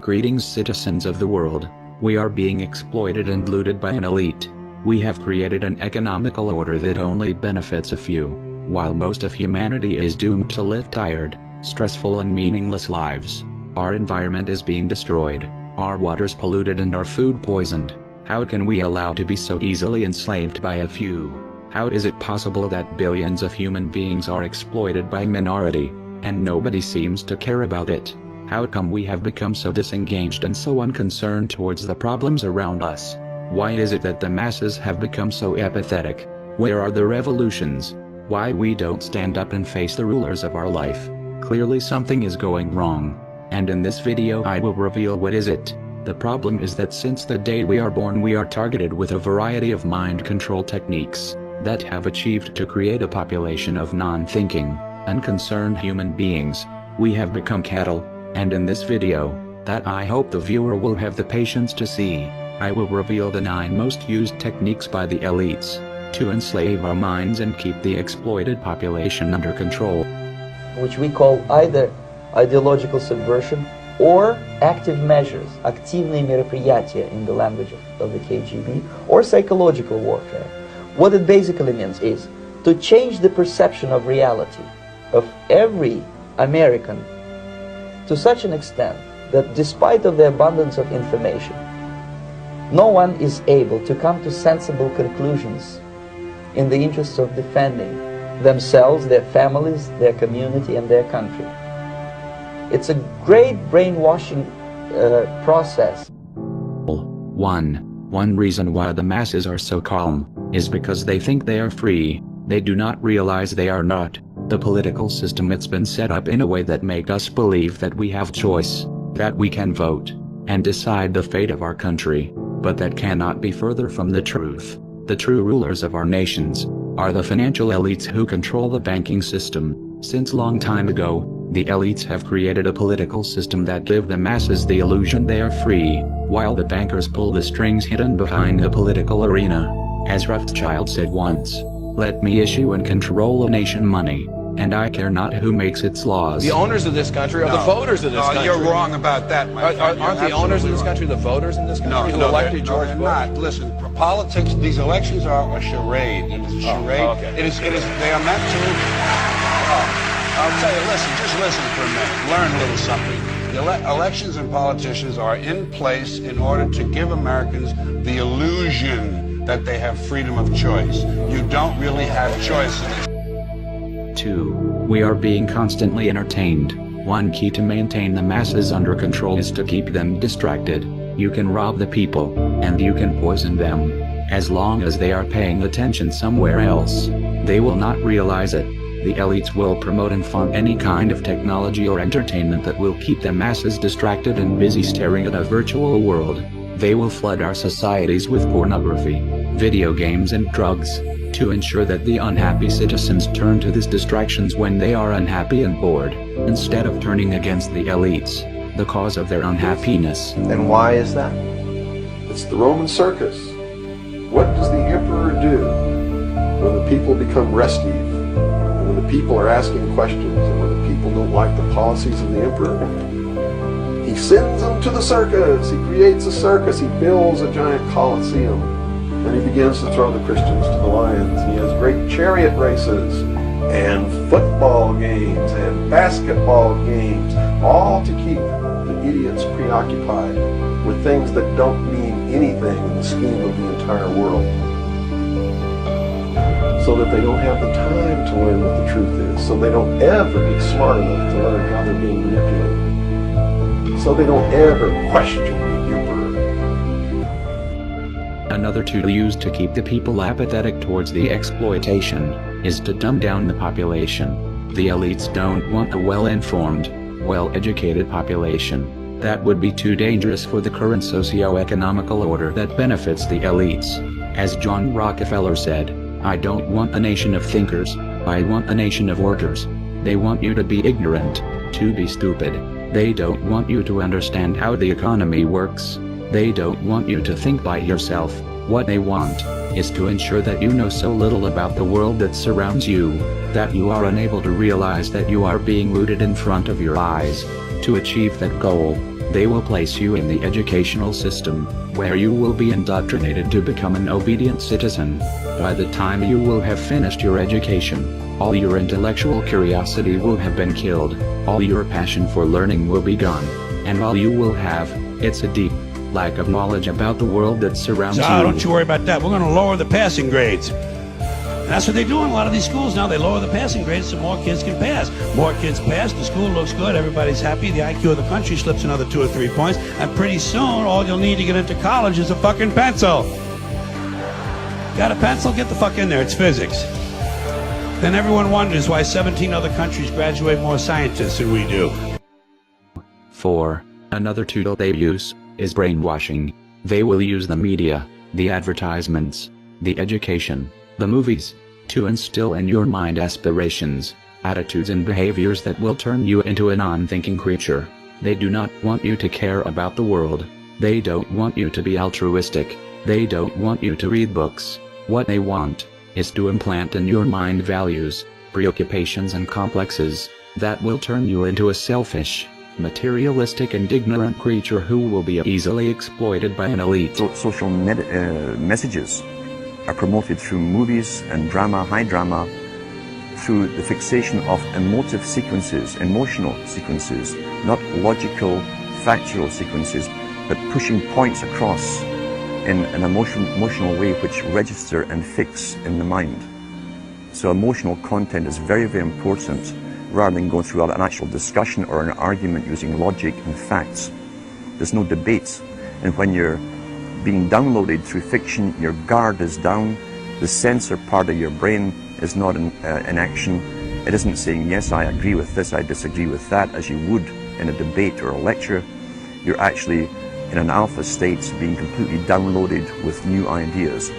Greetings, citizens of the world. We are being exploited and looted by an elite. We have created an economical order that only benefits a few, while most of humanity is doomed to live tired, stressful and meaningless lives. Our environment is being destroyed, our waters polluted and our food poisoned. How can we allow to be so easily enslaved by a few? How is it possible that billions of human beings are exploited by a minority, and nobody seems to care about it? How come we have become so disengaged and so unconcerned towards the problems around us? Why is it that the masses have become so apathetic? Where are the revolutions? Why we don't stand up and face the rulers of our life? Clearly something is going wrong. And in this video I will reveal what is it. The problem is that since the day we are born we are targeted with a variety of mind control techniques that have achieved to create a population of non-thinking, unconcerned human beings. We have become cattle. And in this video, that I hope the viewer will have the patience to see, I will reveal the 9 most used techniques by the elites to enslave our minds and keep the exploited population under control. Which we call either ideological subversion or active measures, активные мероприятия in the language of the KGB, or psychological warfare. What it basically means is to change the perception of reality of every American to such an extent that despite of the abundance of information, no one is able to come to sensible conclusions in the interests of defending themselves, their families, their community, and their country. It's a great brainwashing process. One reason why the masses are so calm is because they think they are free. They do not realize they are not. The political system, it's been set up in a way that make us believe that we have choice, that we can vote, and decide the fate of our country, but that cannot be further from the truth. The true rulers of our nations are the financial elites who control the banking system. Since long time ago, the elites have created a political system that give the masses the illusion they are free, while the bankers pull the strings hidden behind the political arena. As Rothschild said once, "Let me issue and control a nation money, and I care not who makes its laws." The owners of this country are the voters of this country. You're wrong about that, my friend. Aren't the owners of this country the voters in this country who elected George Bush? Not. Listen, politics, these elections are a charade. It is a charade. Okay. They are meant to... I'll tell you, just listen for a minute. Learn a little something. The elections and politicians are in place in order to give Americans the illusion that they have freedom of choice. You don't really have choice in this. 2. We are being constantly entertained. One key to maintain the masses under control is to keep them distracted. You can rob the people, and you can poison them. As long as they are paying attention somewhere else, they will not realize it. The elites will promote and fund any kind of technology or entertainment that will keep the masses distracted and busy staring at a virtual world. They will flood our societies with pornography, video games and drugs, to ensure that the unhappy citizens turn to these distractions when they are unhappy and bored, instead of turning against the elites, the cause of their unhappiness. And why is that? It's the Roman circus. What does the emperor do when the people become restive, and when the people are asking questions, and when the people don't like the policies of the emperor? He sends them to the circus. He creates a circus. He builds a giant coliseum. And he begins to throw the Christians to the lions. He has great chariot races and football games and basketball games, all to keep the idiots preoccupied with things that don't mean anything in the scheme of the entire world, so that they don't have the time to learn what the truth is, so they don't ever get smart enough to learn how they're being manipulated, so they don't ever question the emperor. Another tool used to keep the people apathetic towards the exploitation is to dumb down the population. The elites don't want a well-informed, well-educated population. That would be too dangerous for the current socio-economical order that benefits the elites. As John Rockefeller said, "I don't want a nation of thinkers, I want a nation of workers." They want you to be ignorant, to be stupid. They don't want you to understand how the economy works. They don't want you to think by yourself. What they want is to ensure that you know so little about the world that surrounds you, that you are unable to realize that you are being looted in front of your eyes. To achieve that goal, They will place you in the educational system, where you will be indoctrinated to become an obedient citizen. By the time you will have finished your education, all your intellectual curiosity will have been killed, all your passion for learning will be gone, and all you will have, it's a deep lack of knowledge about the world that surrounds you. Don't you worry about that. We're going to lower the passing grades. And that's what they do in a lot of these schools now. They lower the passing grades so more kids can pass. More kids pass, the school looks good, everybody's happy, the IQ of the country slips another 2 or 3 points, and pretty soon all you'll need to get into college is a fucking pencil. Got a pencil? Get the fuck in there, it's physics. Then everyone wonders why 17 other countries graduate more scientists than we do. 4. Another tool they use is brainwashing. They will use the media, the advertisements, the education, the movies, to instill in your mind aspirations, attitudes and behaviors that will turn you into a non-thinking creature. They do not want you to care about the world. They don't want you to be altruistic. They don't want you to read books. What they want is to implant in your mind values, preoccupations and complexes that will turn you into a selfish, materialistic and ignorant creature who will be easily exploited by an elite. Social messages are promoted through movies and drama, high drama, through the fixation of emotive sequences, emotional sequences, not logical, factual sequences, but pushing points across in an emotional way which register and fix in the mind. So emotional content is very, very important, rather than going through an actual discussion or an argument using logic and facts. There's no debate. And when you're being downloaded through fiction, your guard is down, the censor part of your brain is not in action. It isn't saying, yes, I agree with this, I disagree with that, as you would in a debate or a lecture. You're actually in an alpha state, being completely downloaded with new ideas.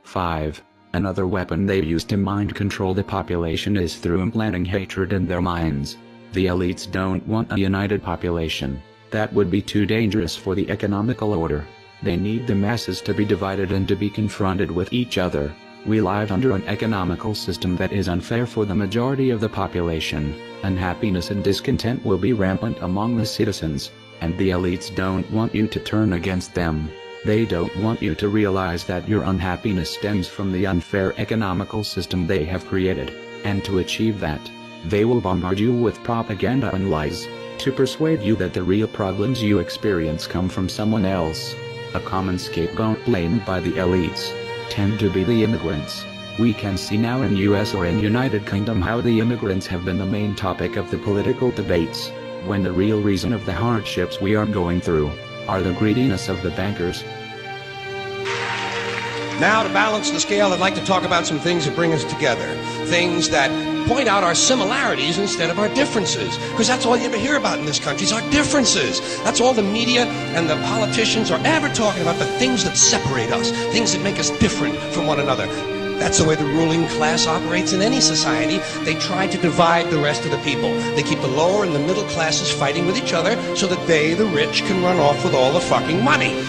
5. Another weapon they use to mind control the population is through implanting hatred in their minds. The elites don't want a united population. That would be too dangerous for the economical order. They need the masses to be divided and to be confronted with each other. We live under an economical system that is unfair for the majority of the population. Unhappiness and discontent will be rampant among the citizens, and the elites don't want you to turn against them. They don't want you to realize that your unhappiness stems from the unfair economical system they have created, and to achieve that, they will bombard you with propaganda and lies, to persuade you that the real problems you experience come from someone else. A common scapegoat blamed by the elites tend to be the immigrants. We can see now in US or in United Kingdom how the immigrants have been the main topic of the political debates, when the real reason of the hardships we are going through are the greediness of the bankers. Now, to balance the scale, I'd like to talk about some things that bring us together. Things that point out our similarities instead of our differences. Because that's all you ever hear about in this country is our differences. That's all the media and the politicians are ever talking about, the things that separate us, things that make us different from one another. That's the way the ruling class operates in any society. They try to divide the rest of the people. They keep the lower and the middle classes fighting with each other so that they, the rich, can run off with all the fucking money.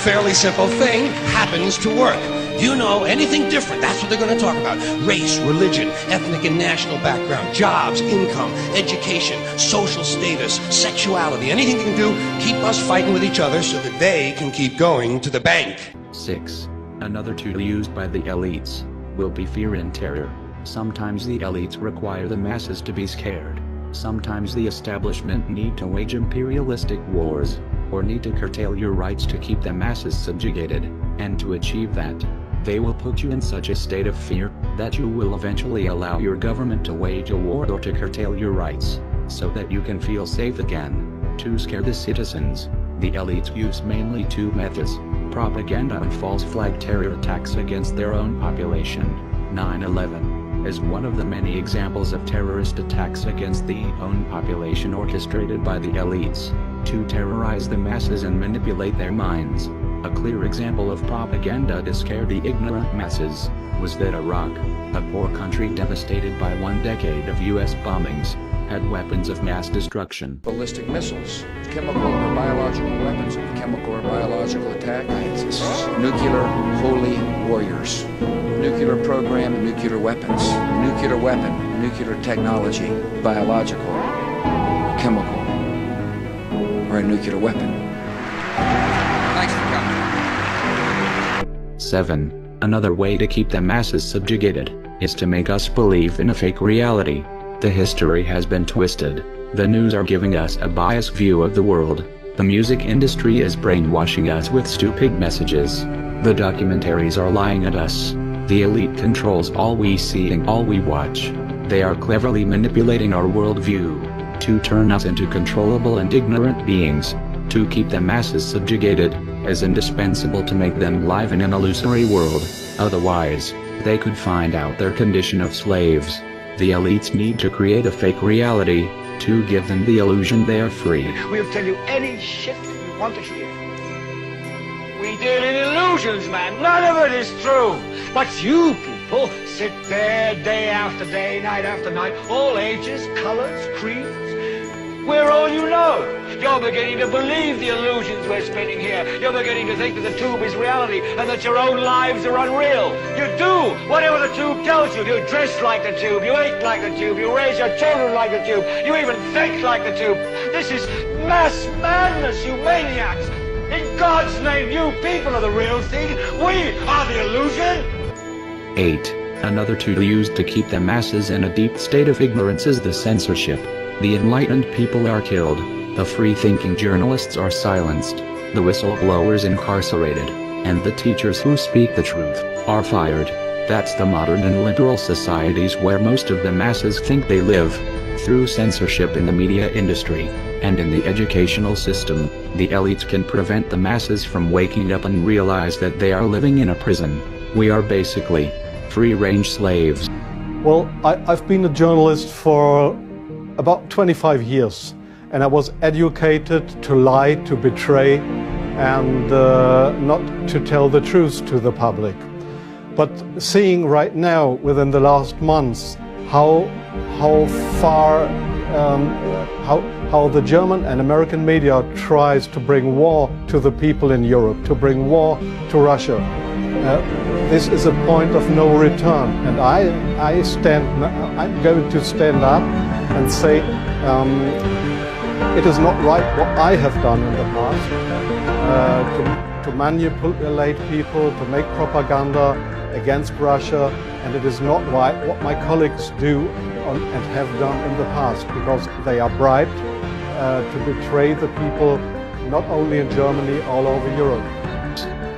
Fairly simple thing, happens to work. Do you know anything different? That's what they're going to talk about. Race, religion, ethnic and national background, jobs, income, education, social status, sexuality, anything they can do, keep us fighting with each other so that they can keep going to the bank. 6. Another tool used by the elites will be fear and terror. Sometimes the elites require the masses to be scared. Sometimes the establishment need to wage imperialistic wars, or need to curtail your rights to keep the masses subjugated, and to achieve that, they will put you in such a state of fear that you will eventually allow your government to wage a war or to curtail your rights, so that you can feel safe again. To scare the citizens, the elites use mainly 2 methods: propaganda and false flag terror attacks against their own population. 9/11 is one of the many examples of terrorist attacks against the own population orchestrated by the elites to terrorize the masses and manipulate their minds. A clear example of propaganda to scare the ignorant masses was that Iraq, a poor country devastated by 1 decade of US bombings, had weapons of mass destruction. Ballistic missiles, chemical or biological weapons of chemical or biological attack, nuclear holy warriors, nuclear program, nuclear weapons, nuclear weapon, nuclear technology, biological, chemical, or a nuclear weapon. Thanks for coming. 7. Another way to keep the masses subjugated is to make us believe in a fake reality. The history has been twisted. The news are giving us a biased view of the world. The music industry is brainwashing us with stupid messages. The documentaries are lying at us. The elite controls all we see and all we watch. They are cleverly manipulating our worldview to turn us into controllable and ignorant beings. To keep the masses subjugated is indispensable to make them live in an illusory world. Otherwise, they could find out their condition of slaves. The elites need to create a fake reality to give them the illusion they are free. We'll tell you any shit you want to hear. We deal in illusions, man. None of it is true. But you people sit there day after day, night after night, all ages, colors, creeds. We're all you know. You're beginning to believe the illusions we're spinning here. You're beginning to think that the tube is reality and that your own lives are unreal. You do whatever the tube tells you. You dress like the tube. You eat like the tube. You raise your children like the tube. You even think like the tube. This is mass madness, you maniacs. In God's name, you people are the real thing. We are the illusion. 8. Another tool used to keep the masses in a deep state of ignorance is the censorship. The enlightened people are killed. The free-thinking journalists are silenced. The whistleblowers incarcerated. And the teachers who speak the truth are fired. That's the modern and liberal societies where most of the masses think they live. Through censorship in the media industry and in the educational system, the elites can prevent the masses from waking up and realize that they are living in a prison. We are basically free-range slaves. Well, I've been a journalist for about 25 years, and I was educated to lie, to betray, and not to tell the truth to the public. But seeing right now, within the last months, how the German and American media tries to bring war to the people in Europe, to bring war to Russia. This is a point of no return, and I'm going to stand up and say it is not right what I have done in the past, to manipulate people, to make propaganda against Russia, and it is not right what my colleagues do and have done in the past, because they are bribed to betray the people, not only in Germany, all over Europe.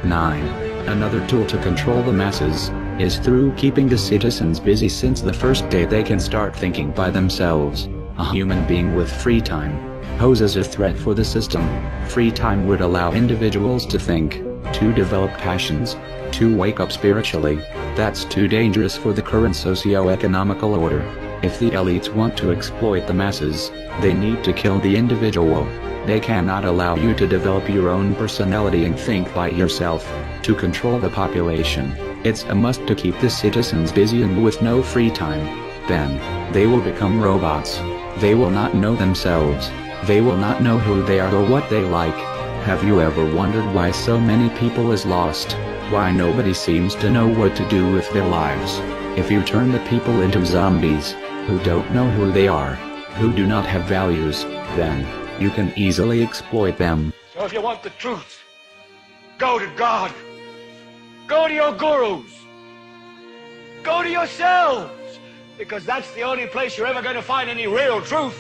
9. Another tool to control the masses is through keeping the citizens busy since the first day they can start thinking by themselves. A human being with free time poses a threat for the system. Free time would allow individuals to think, to develop passions, to wake up spiritually. That's too dangerous for the current socio-economical order. If the elites want to exploit the masses, they need to kill the individual. They cannot allow you to develop your own personality and think by yourself. To control the population, it's a must to keep the citizens busy and with no free time. Then, they will become robots. They will not know themselves. They will not know who they are or what they like. Have you ever wondered why so many people is lost? Why nobody seems to know what to do with their lives? If you turn the people into zombies, who don't know who they are, who do not have values, then you can easily exploit them. So if you want the truth, go to God. Go to your gurus. Go to yourselves. Because that's the only place you're ever going to find any real truth.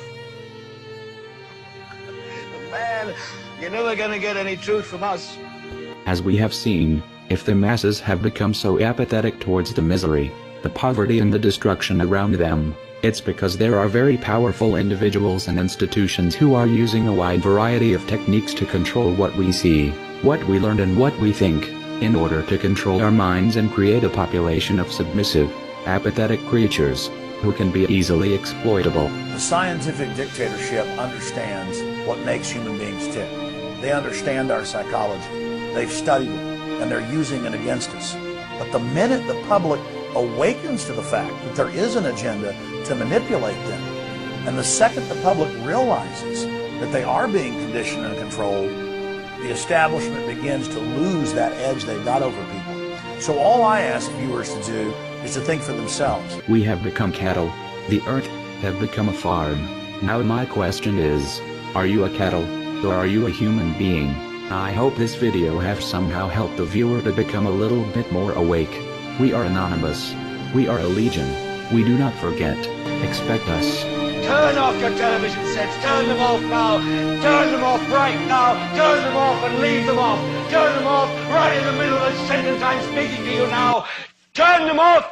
Man, you're never going to get any truth from us. As we have seen, if the masses have become so apathetic towards the misery, the poverty and the destruction around them, it's because there are very powerful individuals and institutions who are using a wide variety of techniques to control what we see, what we learn and what we think, in order to control our minds and create a population of submissive, apathetic creatures, who can be easily exploitable. The scientific dictatorship understands what makes human beings tick. They understand our psychology. They've studied it, and they're using it against us. But the minute the public awakens to the fact that there is an agenda to manipulate them, and the second the public realizes that they are being conditioned and controlled, the establishment begins to lose that edge they've got over people. So all I ask viewers to do is to think for themselves. We have become cattle. The earth have become a farm. Now my question is, are you a cattle? So are you a human being? I hope this video has somehow helped the viewer to become a little bit more awake. We are anonymous. We are a legion. We do not forget. Expect us. Turn off your television sets. Turn them off now. Turn them off right now. Turn them off and leave them off. Turn them off right in the middle of the sentence I'm speaking to you now. Turn them off!